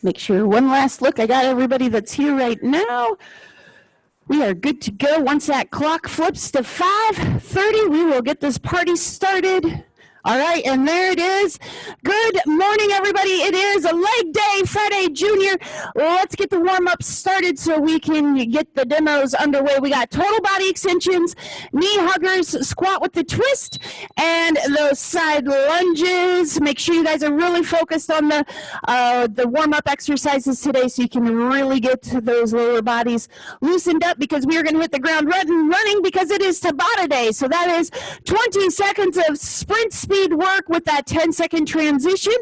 Make sure one last look. I got everybody that's here right now. We are good to go. Once that clock flips to 5:30, we will get this party started. All right, and there it is. Good morning, everybody. It is a leg day, Friday Junior. Let's get the warm-up started so we can get the demos underway. We got total body extensions, knee huggers, squat with the twist, and those side lunges. Make sure you guys are really focused on the warm-up exercises today so you can really get those lower bodies loosened up, because we are going to hit the ground running because it is Tabata Day. So that is 20 seconds of sprint speed work with that 10-second transition.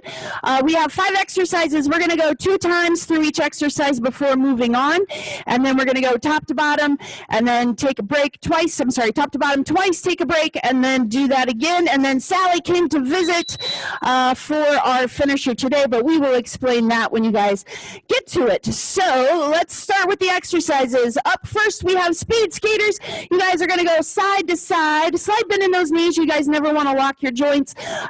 We have 5 exercises. We're going to go 2 times through each exercise before moving on, and then we're going to go top to bottom and then take a break twice. I'm sorry, top to bottom twice, take a break, and then do that again. And then Sally came to visit for our finisher today, but we will explain that when you guys get to it. So let's start with the exercises. Up first, we have speed skaters. You guys are going to go side to side, slide bend in those knees. You guys never want to lock your joints.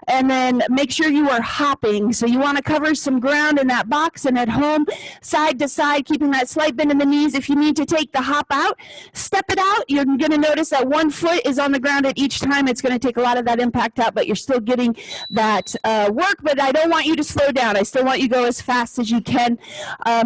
And then make sure you are hopping. So you want to cover some ground in that box and at home, side to side, keeping that slight bend in the knees. If you need to take the hop out, step it out. You're going to notice that one foot is on the ground at each time. It's going to take a lot of that impact out, but you're still getting that work. But I don't want you to slow down. I still want you to go as fast as you can,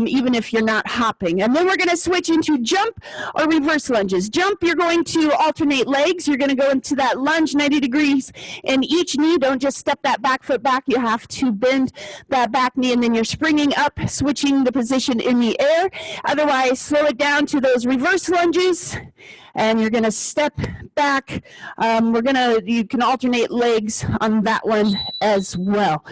even if you're not hopping. And then we're going to switch into jump or reverse lunges. Jump, you're going to alternate legs. You're going to go into that lunge 90 degrees in each knee. Don't just step that back foot back. You have to bend that back knee, and then you're springing up, switching the position in the air. Otherwise, slow it down to those reverse lunges, and you're going to step back. You can alternate legs on that one as well.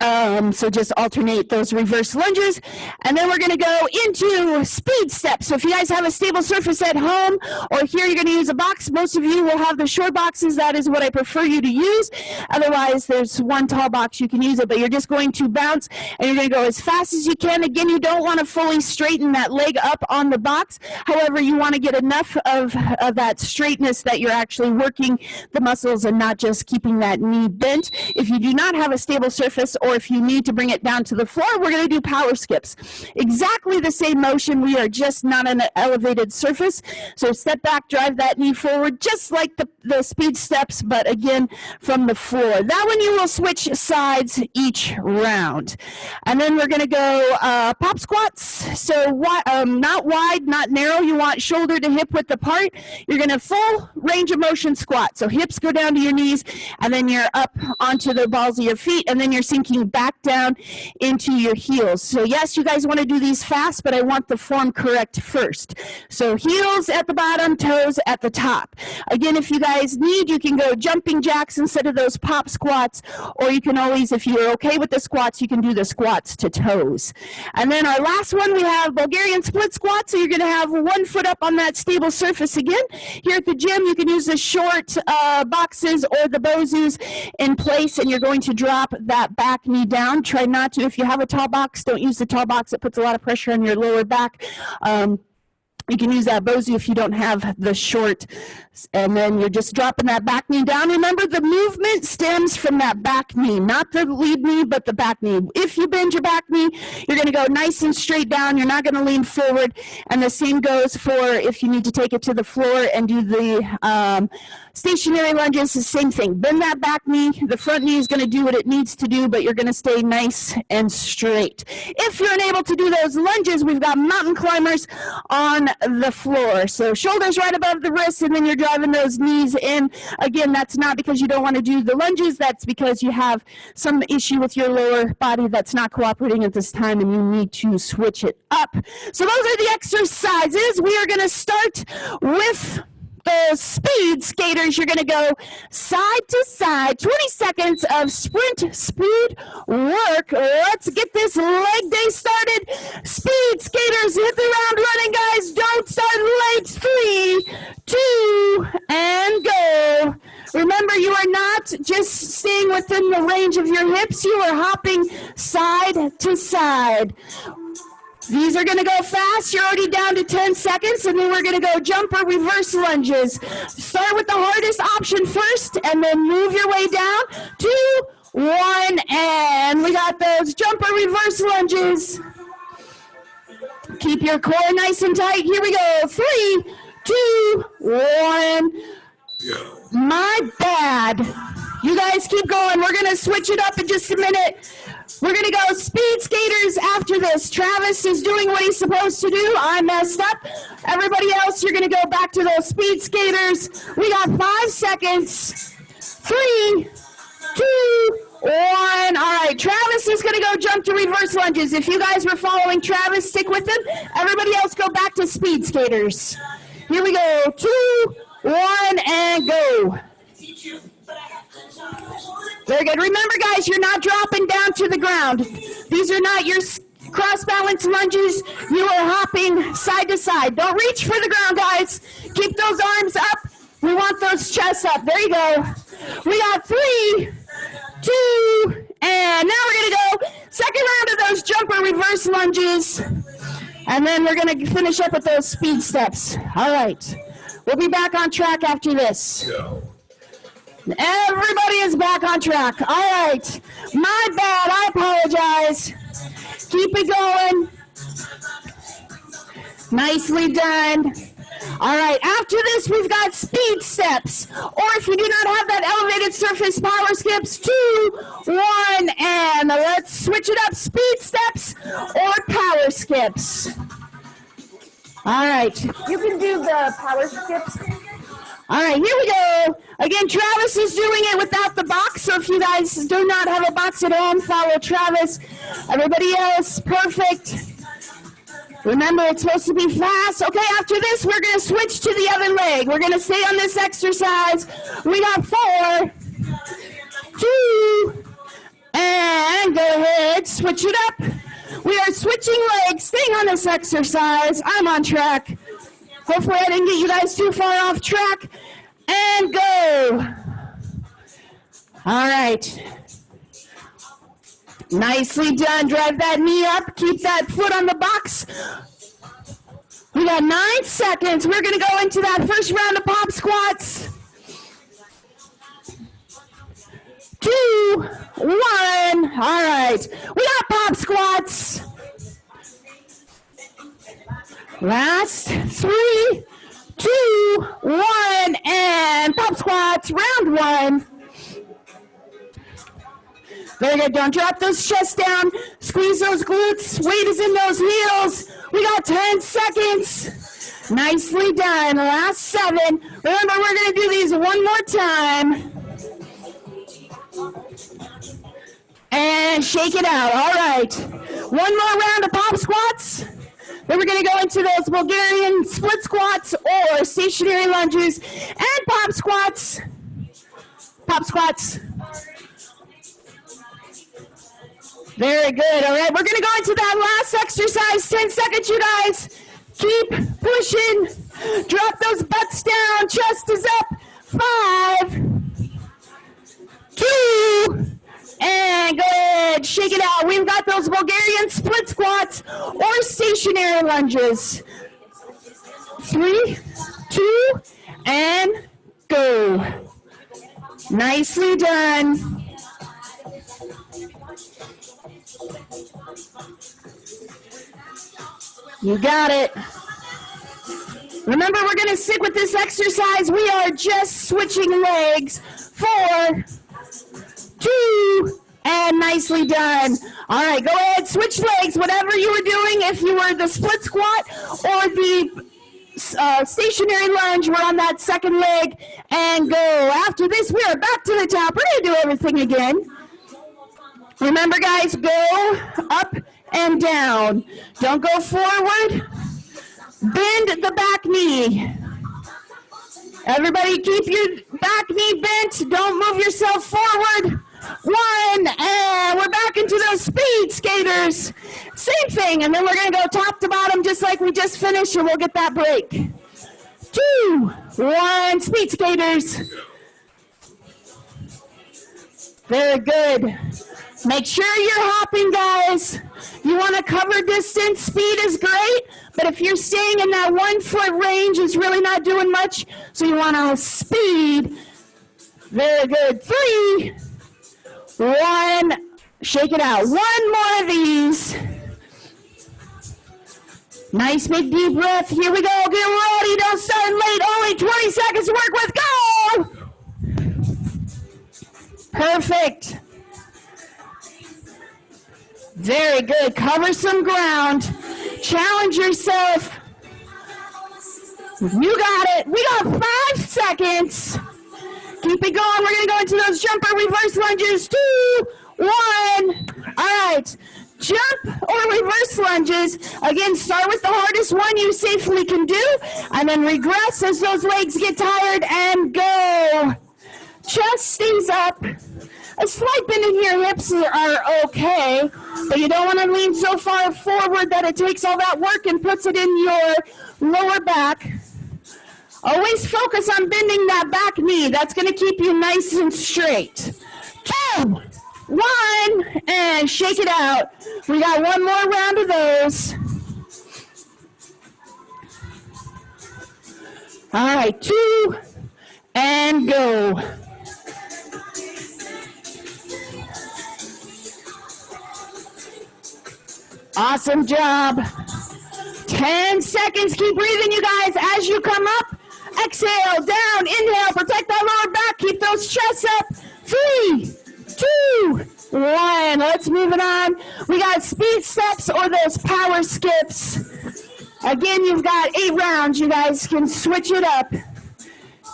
So just alternate those reverse lunges, and then we're going to go into speed steps. So if you guys have a stable surface at home, or here you're going to use a box, most of you will have the short boxes. That is what I prefer you to use. Otherwise, there's one tall box, you can use it, but you're just going to bounce, and you're going to go as fast as you can. Again, you don't want to fully straighten that leg up on the box. However, you want to get enough of that straightness that you're actually working the muscles and not just keeping that knee bent. If you do not have a stable surface, or if you need to bring it down to the floor, we're going to do power skips. Exactly the same motion. We are just not on an elevated surface. So step back, drive that knee forward, just like the speed steps, but again, from the floor. That one you will switch sides each round. And then we're going to go pop squats. So not wide, not narrow. You want shoulder to hip width apart. You're going to full range of motion squat. So hips go down to your knees, and then you're up onto the balls of your feet, and then you're sinking back down into your heels. So yes, you guys want to do these fast, but I want the form correct first. So heels at the bottom, toes at the top. Again, if you guys need, you can go jumping jacks instead of those pop squats, or you can always, if you're okay with the squats, you can do the squats to toes. And then our last one, we have Bulgarian split squat. So you're going to have one foot up on that stable surface again. Here at the gym, you can use the short boxes or the Bozus in place, and you're going to drop that back knee down. Try not to, if you have a tall box, don't use the tall box. It puts a lot of pressure on your lower back. You can use that Bozu if you don't have the short, and then you're just dropping that back knee down. Remember, the movement stems from that back knee, not the lead knee, but the back knee. If you bend your back knee, you're going to go nice and straight down. You're not going to lean forward, and the same goes for if you need to take it to the floor and do the stationary lunges. The same thing. Bend that back knee. The front knee is going to do what it needs to do, but you're going to stay nice and straight. If you're unable to do those lunges, we've got mountain climbers on the floor. So shoulders right above the wrists, and then you're driving those knees in. Again, that's not because you don't want to do the lunges. That's because you have some issue with your lower body that's not cooperating at this time, and you need to switch it up. So those are the exercises. We are going to start with the speed skaters. You're going to go side to side, 20 seconds of sprint speed work. Let's get this leg day started. Speed skaters, hit the ground running, guys. Don't start late. 3, 2, and go. Remember, you are not just staying within the range of your hips. You are hopping side to side. These are going to go fast. You're already down to 10 seconds, and then we're going to go jump or reverse lunges. Start with the hardest option first, and then move your way down. 2, one, and we got those jumper reverse lunges. Keep your core nice and tight. Here we go. 3, 2, 1. My bad. You guys keep going. We're going to switch it up in just a minute. We're going to go speed skaters after this. Travis is doing what he's supposed to do. I messed up. Everybody else, you're going to go back to those speed skaters. We got 5 seconds. 3, 2, 1. All right, Travis is going to go jump to reverse lunges. If you guys were following Travis, stick with him. Everybody else go back to speed skaters. Here we go. 2, 1, and go. Very good. Remember, guys, you're not dropping down to the ground. These are not your cross-balance lunges. You are hopping side to side. Don't reach for the ground, guys. Keep those arms up. We want those chests up. There you go. We got 3, 2, and now we're going to go second round of those jumper reverse lunges. And then we're going to finish up with those speed steps. All right. We'll be back on track after this. Everybody is back on track. All right. My bad. I apologize. Keep it going. Nicely done. All right. After this, we've got speed steps. Or if you do not have that elevated surface, power skips. 2, 1, and let's switch it up. Speed steps or power skips. All right. You can do the power skips. All right, here we go. Again, Travis is doing it without the box, so if you guys do not have a box at home, follow Travis. Everybody else, perfect. Remember, it's supposed to be fast. Okay, after this, we're going to switch to the other leg. We're going to stay on this exercise. We got 4, 2, and go ahead, switch it up. We are switching legs, staying on this exercise. I'm on track. Hopefully I didn't get you guys too far off track. And go. All right. Nicely done. Drive that knee up. Keep that foot on the box. We got 9 seconds. We're going to go into that first round of pop squats. 2, 1. All right. We got pop squats. Last 3, 2, 1, and pop squats, round 1. Very good. Don't drop those chests down. Squeeze those glutes. Weight is in those heels. We got 10 seconds. Nicely done. Last 7. Remember, we're going to do these one more time. And shake it out. All right. One more round of pop squats. Then we're going to go into those Bulgarian split squats or stationary lunges and pop squats. Pop squats. Very good. All right, we're going to go into that last exercise. 10 seconds, you guys. Keep pushing. Drop those butts down. Chest is up. 5, 2, and go ahead, shake it out. We've got those Bulgarian split squats or stationary lunges. 3, 2, and go. Nicely done. You got it. Remember, we're going to stick with this exercise. We are just switching legs. 4, 2, and nicely done. All right, go ahead, switch legs, whatever you were doing. If you were the split squat or the stationary lunge, we're on that second leg, and go. After this, we are back to the top. We're going to do everything again. Remember, guys, go up and down. Don't go forward. Bend the back knee. Everybody keep your back knee bent. Don't move yourself forward. 1, and we're back into those speed skaters. Same thing, and then we're going to go top to bottom just like we just finished, and we'll get that break. 2, 1, speed skaters. Very good. Make sure you're hopping, guys. You want to cover distance. Speed is great, but if you're staying in that 1 foot range, it's really not doing much. So you want to speed. Very good. 3, 1, Shake it out. One more of these. Nice big deep breath. Here we go. Get ready. Don't start late. Only 20 seconds to work with. Go! Perfect. Very good. Cover some ground. Challenge yourself. You got it. We got 5 seconds. Keep it going. We're going to go into those jumper reverse lunges. 2, 1. All right. Jump or reverse lunges. Again, start with the hardest one you safely can do, and then regress as those legs get tired and go. Chest stays up. A slight bend in your hips are okay, but you don't want to lean so far forward that it takes all that work and puts it in your lower back. Always focus on bending that back knee. That's going to keep you nice and straight. 2, 1, and shake it out. We got one more round of those. All right, 2, and go. Awesome job. 10 seconds. Keep breathing, you guys, as you come up. Exhale, down, inhale, protect that lower back. Keep those chests up. 3, 2, 1. Let's move it on. We got speed steps or those power skips. Again, you've got 8 rounds. You guys can switch it up.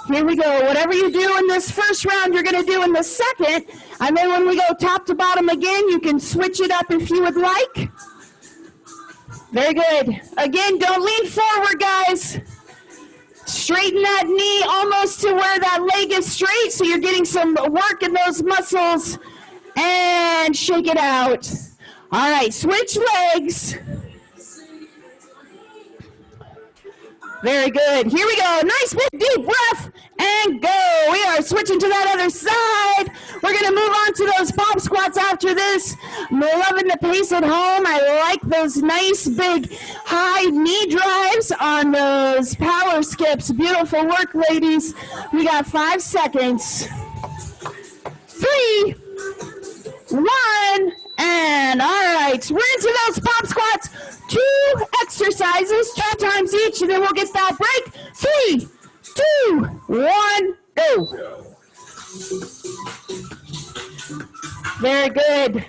Here we go. Whatever you do in this first round, you're going to do in the second. And then when we go top to bottom again, you can switch it up if you would like. Very good. Again, don't lean forward, guys. Straighten that knee almost to where that leg is straight, so you're getting some work in those muscles. And shake it out. All right, switch legs. Very good. Here we go. Nice big deep breath and go. We are switching to that other side. We're going to move on to those pop squats after this. I'm loving the pace at home. I like those nice big high knee drives on those power skips. Beautiful work, ladies. We got 5 seconds. 3, 1, and all right. We're into those pop squats. 2 exercises, 2 times each, and then we'll get that break. 3, 2, 1, go. Very good.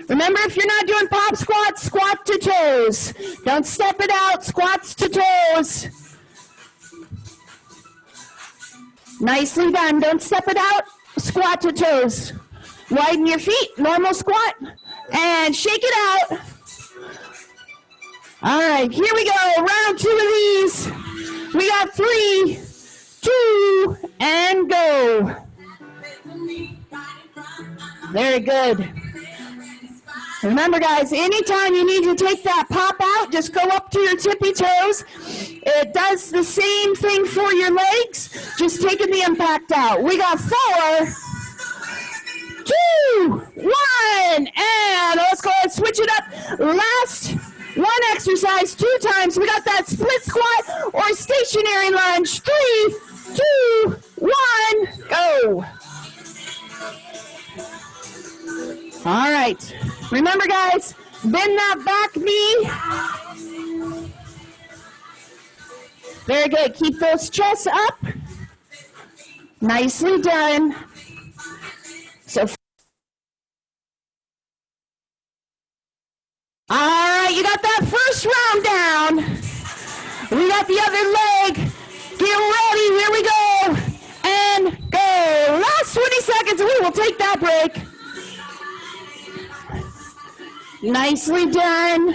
Remember, if you're not doing pop squats, squat to toes. Don't step it out, squats to toes. Nicely done. Don't step it out, squat to toes. Widen your feet, normal squat, and shake it out. All right, here we go. Round 2 of these. We got 3, 2, and go. Very good. Remember, guys, anytime you need to take that pop out, just go up to your tippy toes. It does the same thing for your legs, just taking the impact out. We got 4, 2, 1, and let's go ahead and switch it up. Last 1 exercise, 2 times. We got that split squat or stationary lunge. 3, 2, 1, go. All right. Remember, guys, bend that back knee. Very good. Keep those chests up. Nicely done. So, all right, you got that first round down. We got the other leg. Get ready. Here we go. And go. Last 20 seconds, and we will take that break. Nicely done.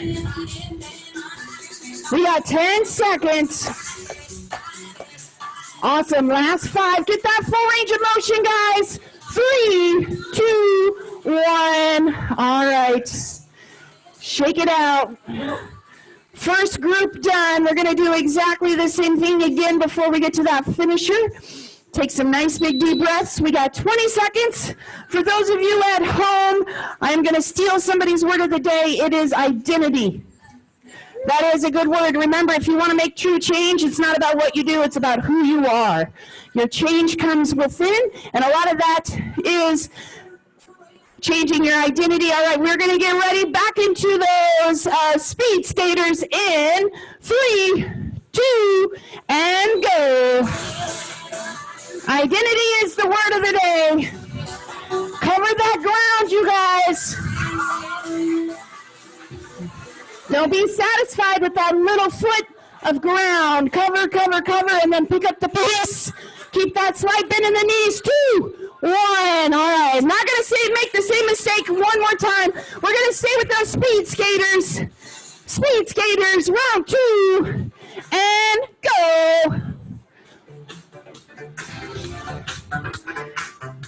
We got 10 seconds. Awesome. Last 5. Get that full range of motion, guys. 3, 2, 1. All right. Shake it out. First group done. We're going to do exactly the same thing again before we get to that finisher. Take some nice big deep breaths. We got 20 seconds. For those of you at home, I'm going to steal somebody's word of the day. It is identity. That is a good word. Remember, if you want to make true change, it's not about what you do, it's about who you are. Your change comes within, and a lot of that is changing your identity. All right, we're going to get ready back into those speed skaters in 3, 2, and go. Identity is the word of the day. Cover that ground, you guys. Don't be satisfied with that little foot of ground. Cover, cover, cover, and then pick up the pace. Keep that slight bend in the knees. 2, 1. All right. I'm not going to make the same mistake one more time. We're going to stay with those speed skaters. Speed skaters, round 2, and go.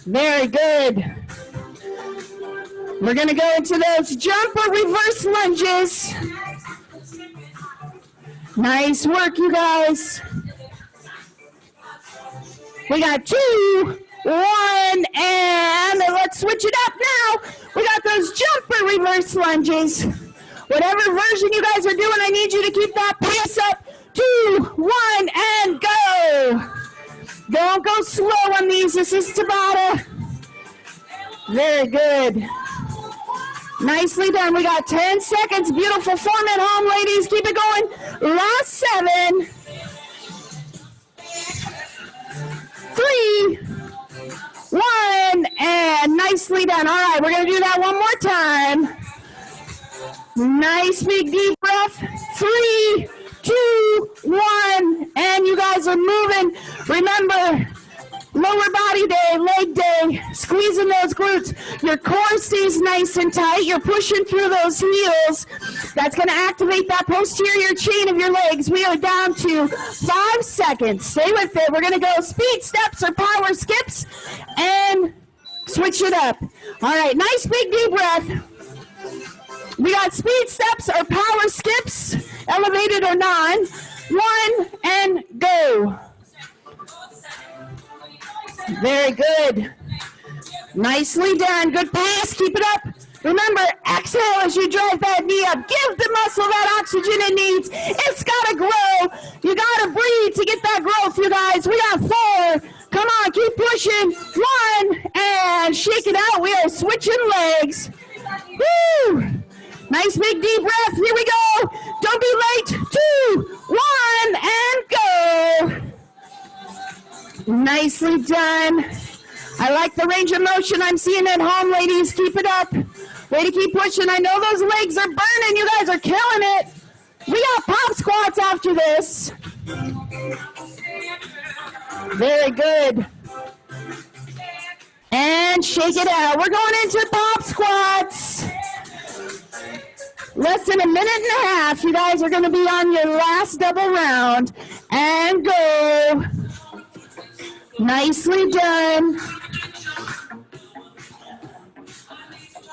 Very good. We're going to go into those jump or reverse lunges. Nice work, you guys. We got 2, 1, and let's switch it up now. We got those jump or reverse lunges. Whatever version you guys are doing, I need you to keep that pace up. 2, 1, and go. Don't go slow on these. This is Tabata. Very good. Nicely done. We got 10 seconds. Beautiful form at home, ladies. Keep it going. Last 7. 3, 1, and nicely done. All right, we're going to do that one more time. Nice big deep breath. 3, 2, 1, and you guys are moving. Remember, lower body day, leg day, squeezing those glutes. Your core stays nice and tight. You're pushing through those heels. That's going to activate that posterior chain of your legs. We are down to 5 seconds. Stay with it. We're going to go speed steps or power skips and switch it up. All right, nice big deep breath. We got speed steps or power skips, elevated or non. 1, and go. Very good. Nicely done. Good pace. Keep it up. Remember, exhale as you drive that knee up. Give the muscle that oxygen it needs. It's got to grow. You got to breathe to get that growth, you guys. We got 4. Come on, keep pushing. 1, and shake it out. We are switching legs. Woo! Nice big deep breath. Here we go. Don't be late. 2, 1, and go. Nicely done. I like the range of motion I'm seeing at home, ladies. Keep it up. Way to keep pushing. I know those legs are burning. You guys are killing it. We got pop squats after this. Very good. And shake it out. We're going into pop squats. Less than a minute and a half. You guys are going to be on your last double round. And go. Nicely done.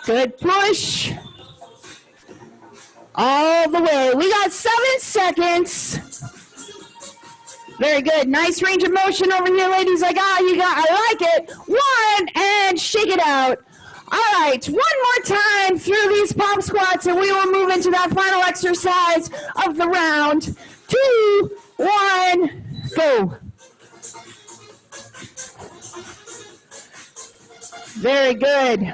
Good push. All the way. We got 7 seconds. Very good. Nice range of motion over here, ladies. I like it. 1, and shake it out. All right, one more time through these pop squats, and we will move into that final exercise of the round. 2, 1, go. Very good.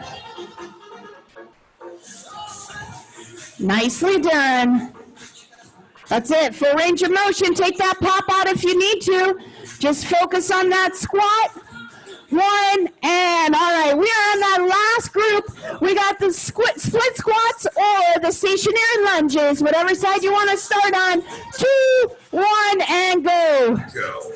Nicely done. That's it. Full range of motion. Take that pop out if you need to. Just focus on that squat. 1, and all right, we are on that last group. We got the split squats or the stationary lunges, whatever side you want to start on. 2, 1, and go. Go.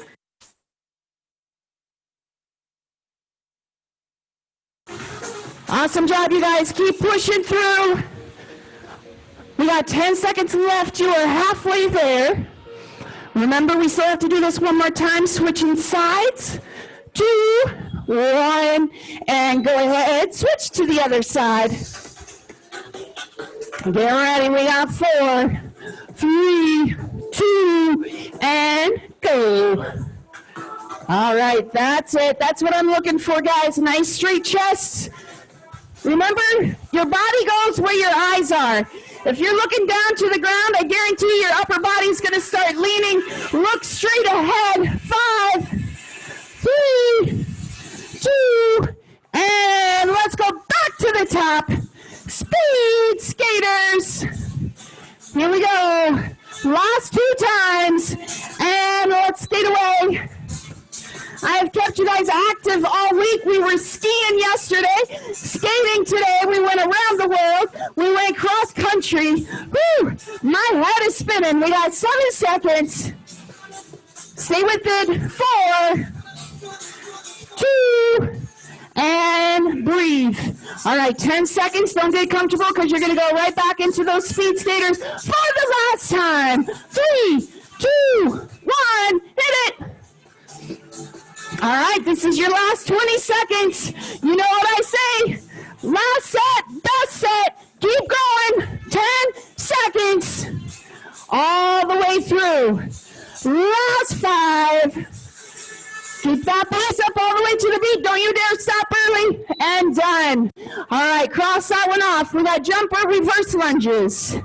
Awesome job, you guys. Keep pushing through. We got 10 seconds left. You are halfway there. Remember, we still have to do this one more time, switching sides. 2, 1, and go ahead. Switch to the other side. Get ready. We got 4, 3, 2, and go. All right, that's it. That's what I'm looking for, guys. Nice straight chest. Remember, your body goes where your eyes are. If you're looking down to the ground, I guarantee your upper body's going to start leaning. Look straight ahead. 5, 3, 2, and let's go back to the top. Speed skaters. Here we go. Last 2 times. And let's skate away. I have kept you guys active all week. We were skiing yesterday, skating today. We went around the world. We went cross country. Woo! My head is spinning. We got 7 seconds. Stay with it. 4, 2, and breathe. All right, 10 seconds. Don't get comfortable because you're going to go right back into those speed skaters for the last time. 3, 2, 1, hit it. All right, this is your last 20 seconds. You know what I say. Last set, best set. Keep going. 10 seconds. All the way through. Last 5. Keep that pace up all the way to the beat. Don't you dare stop early. And done. All right, cross that one off. We got jumper reverse lunges.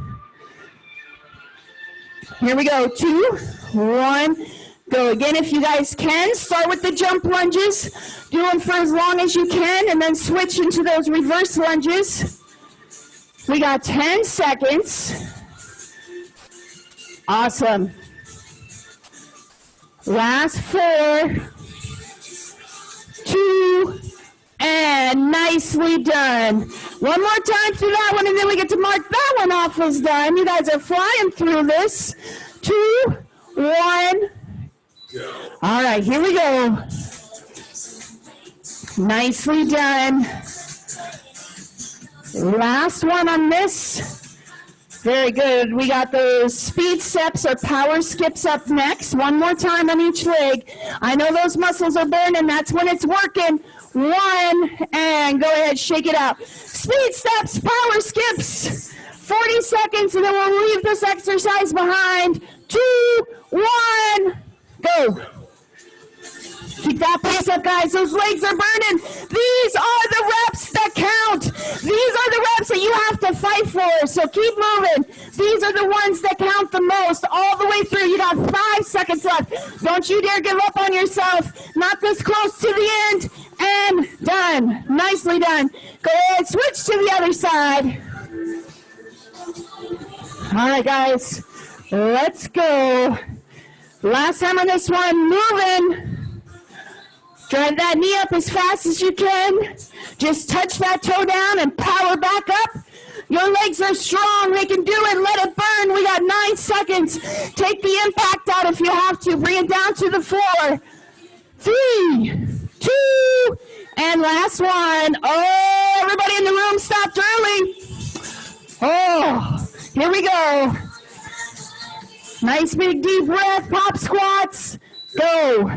Here we go. 2, 1. Go again if you guys can. Start with the jump lunges. Do them for as long as you can and then switch into those reverse lunges. We got 10 seconds. Awesome. Last 4, 2, and nicely done. One more time through that one and then we get to mark that one off as done. You guys are flying through this. 2, 1. All right, here we go. Nicely done. Last one on this. Very good. We got those speed steps or power skips up next. One more time on each leg. I know those muscles are burning. That's when it's working. 1, and go ahead, shake it out. Speed steps, power skips. 40 seconds, and then we'll leave this exercise behind. 2, 1. Go. Keep that pace up, guys. Those legs are burning. These are the reps that count. These are the reps that you have to fight for. So keep moving. These are the ones that count the most all the way through. You got 5 seconds left. Don't you dare give up on yourself. Not this close to the end. And done. Nicely done. Go ahead. Switch to the other side. All right, guys. Let's go. Last time on this one, moving. Drive that knee up as fast as you can. Just touch that toe down and power back up. Your legs are strong. They can do it. Let it burn. We got 9 seconds. Take the impact out if you have to. Bring it down to the floor. 3, 2, and last one. Oh, everybody in the room stopped early. Oh, here we go. Nice big deep breath, pop squats, go.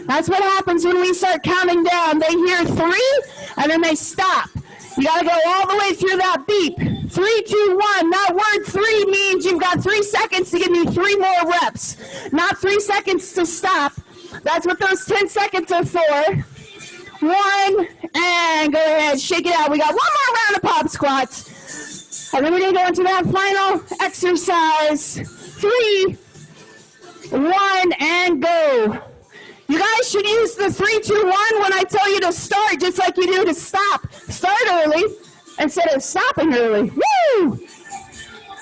That's what happens when we start counting down. They hear 3, and then they stop. You gotta go all the way through that beep. 3, 2, 1. That word 3 means you've got 3 seconds to give me 3 more reps. Not 3 seconds to stop. That's what those 10 seconds are for. 1, and go ahead, shake it out. We got 1 more round of pop squats. And then we're gonna go into that final exercise. 3, 1, and go. You guys should use the 3, 2, 1 when I tell you to start, just like you do to stop. Start early instead of stopping early. Woo!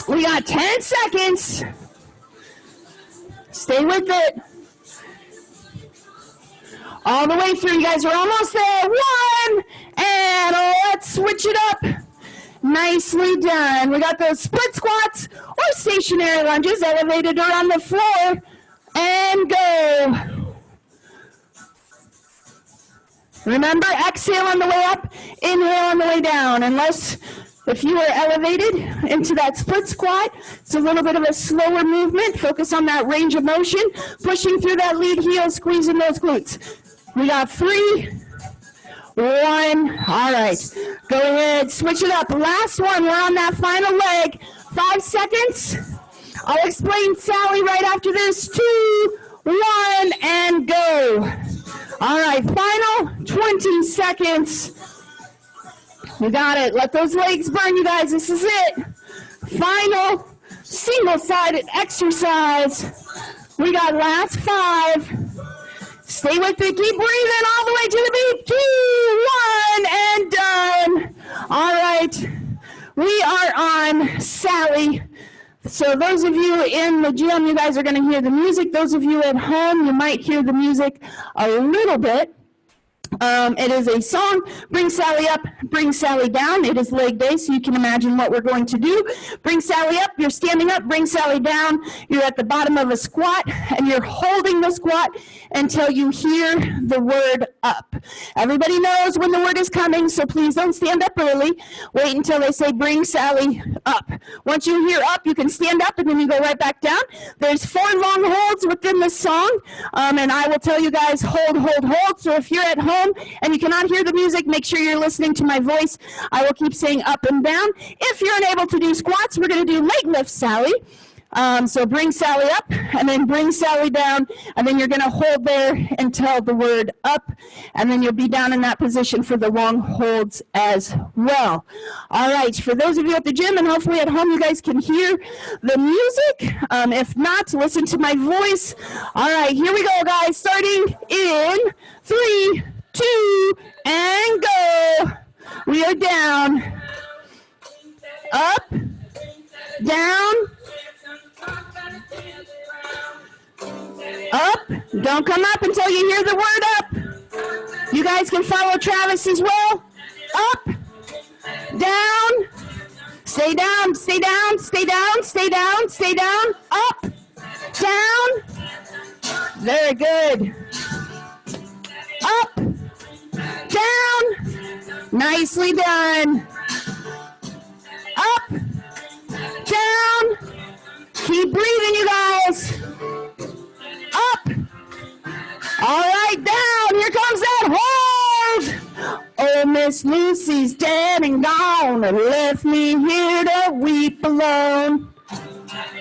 We got 10 seconds. Stay with it. All the way through. You guys are almost there. 1, and let's switch it up. Nicely done. We got those split squats or stationary lunges elevated around the floor. And go. Remember, exhale on the way up, inhale on the way down. Unless if you are elevated into that split squat, it's a little bit of a slower movement. Focus on that range of motion, pushing through that lead heel, squeezing those glutes. We got 3, 1. All right. Go ahead, switch it up. Last one. We're on that final leg. 5 seconds. I'll explain Sally right after this. 2, 1, and go. All right, final 20 seconds. You got it. Let those legs burn, you guys. This is it. Final single-sided exercise. We got last 5. Stay with it. Keep breathing all the way to the beat. 2, 1, and done. right. We are on Sally. So those of you in the gym, you guys are going to hear the music. Those of you at home, you might hear the music a little bit. It is a song, Bring Sally Up, Bring Sally Down. It is leg day, so you can imagine what we're going to do. Bring Sally up, you're standing up, bring Sally down. You're at the bottom of a squat, and you're holding the squat until you hear the word up. Everybody knows when the word is coming, so please don't stand up early. Wait until they say, bring Sally up. Once you hear up, you can stand up, and then you go right back down. There's 4 long holds within the song, and I will tell you guys, hold, hold, hold. So if you're at home, and you cannot hear the music, make sure you're listening to my voice. I will keep saying up and down. If you're unable to do squats, we're going to do leg lift Sally. So bring Sally up, and then bring Sally down, and then you're going to hold there until the word up, and then you'll be down in that position for the long holds as well. All right, for those of you at the gym and hopefully at home, you guys can hear the music. If not, listen to my voice. All right, here we go, guys, starting in 3, 2, and go. We are down, up, down, up. Don't come up until you hear the word up. You guys can follow Travis as well. Up, down, stay down, stay down, stay down, stay down, stay down, up, down. Very good. Up, down, nicely done. Up, down, keep breathing, you guys. Up, all right, down, here comes that hold. Oh, Miss Lucy's dead and gone, and left me here to weep alone.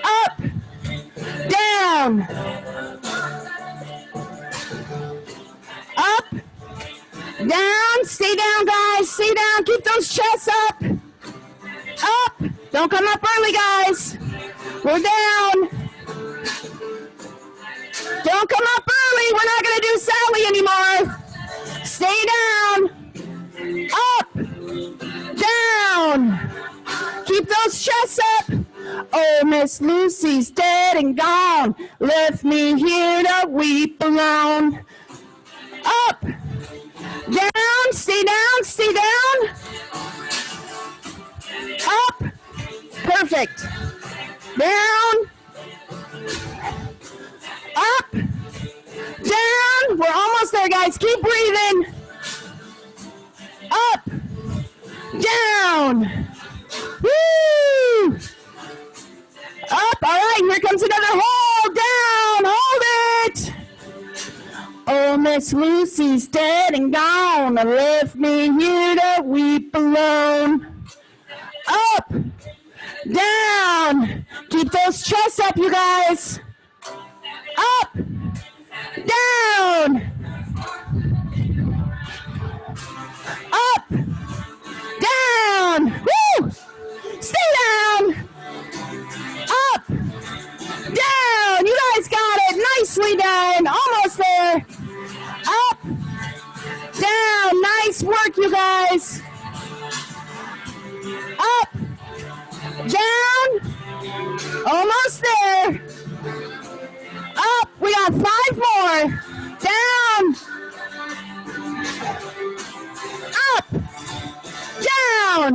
Up, down, up, down, stay down, guys, stay down, keep those chests up. Up, don't come up early, guys. We're down. Don't come up early, we're not gonna do Sally anymore. Stay down. Up, down. Keep those chests up. Oh, Miss Lucy's dead and gone, left me here to weep alone. Up, down, stay down, stay down. Up, perfect. Down, up, down. We're almost there, guys. Keep breathing. Up, down. Woo! Up, all right, here comes another hold. Down, hold it. Oh, Miss Lucy's dead and gone, and left me here to weep alone. Up, down. Keep those chests up, you guys. Up, down. Up, down. Woo! Stay down. Up, down. You guys got it. Nicely done. Almost there. Up, down. Nice work, you guys. Up, down. Almost there. Up. We got 5 more. Down. Up. Down.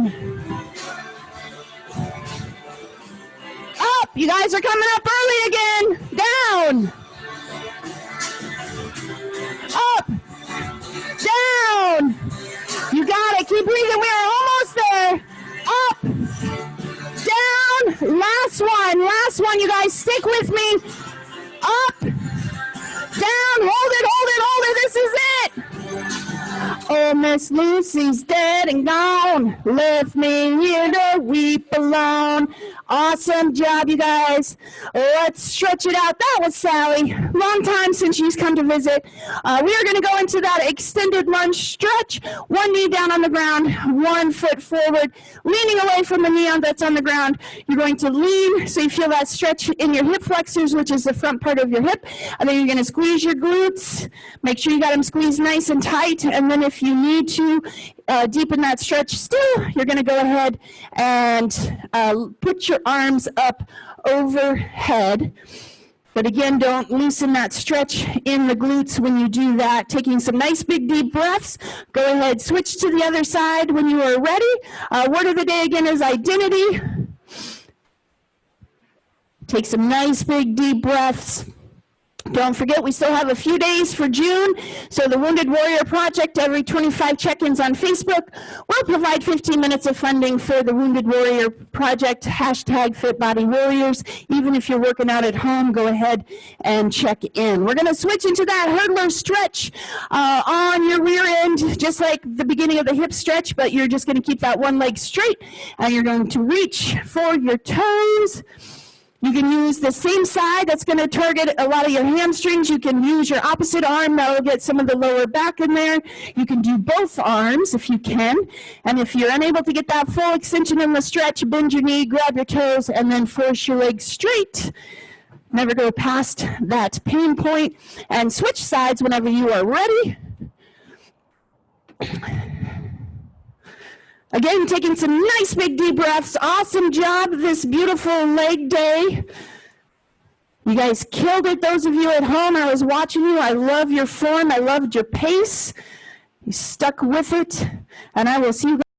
Up. You guys are coming up early again. Down. Up. Down. You got it. Keep breathing. We are almost there. Up. Down. Last one. Last one. You guys stick with me. Up. Down. Hold it. Hold it. Hold it. This is it. Oh, Miss Lucy's dead and gone, left me here to weep alone. Awesome job, you guys. Let's stretch it out. That was Sally. Long time since she's come to visit. We are going to go into that extended lunge stretch. 1 knee down on the ground, 1 foot forward, leaning away from the knee that's on the ground. You're going to lean so you feel that stretch in your hip flexors, which is the front part of your hip. And then you're going to squeeze your glutes. Make sure you got them squeezed nice and tight. And then if if you need to deepen that stretch still, you're going to go ahead and put your arms up overhead. But again, don't loosen that stretch in the glutes when you do that. Taking some nice big deep breaths. Go ahead, switch to the other side when you are ready. Word of the day again is identity. Take some nice big deep breaths. Don't forget, we still have a few days for June, so the Wounded Warrior Project, every 25 check-ins on Facebook, will provide 15 minutes of funding for the Wounded Warrior Project, hashtag FitBodyWarriors. Even if you're working out at home, go ahead and check in. We're going to switch into that hurdler stretch on your rear end, just like the beginning of the hip stretch, but you're just going to keep that one leg straight, and you're going to reach for your toes. You can use the same side. That's going to target a lot of your hamstrings. You can use your opposite arm. That will get some of the lower back in there. You can do both arms if you can. And if you're unable to get that full extension in the stretch, bend your knee, grab your toes, and then force your legs straight. Never go past that pain point. And switch sides whenever you are ready. Again, taking some nice big deep breaths. Awesome job this beautiful leg day. You guys killed it, those of you at home. I was watching you. I love your form. I loved your pace. You stuck with it. And I will see you guys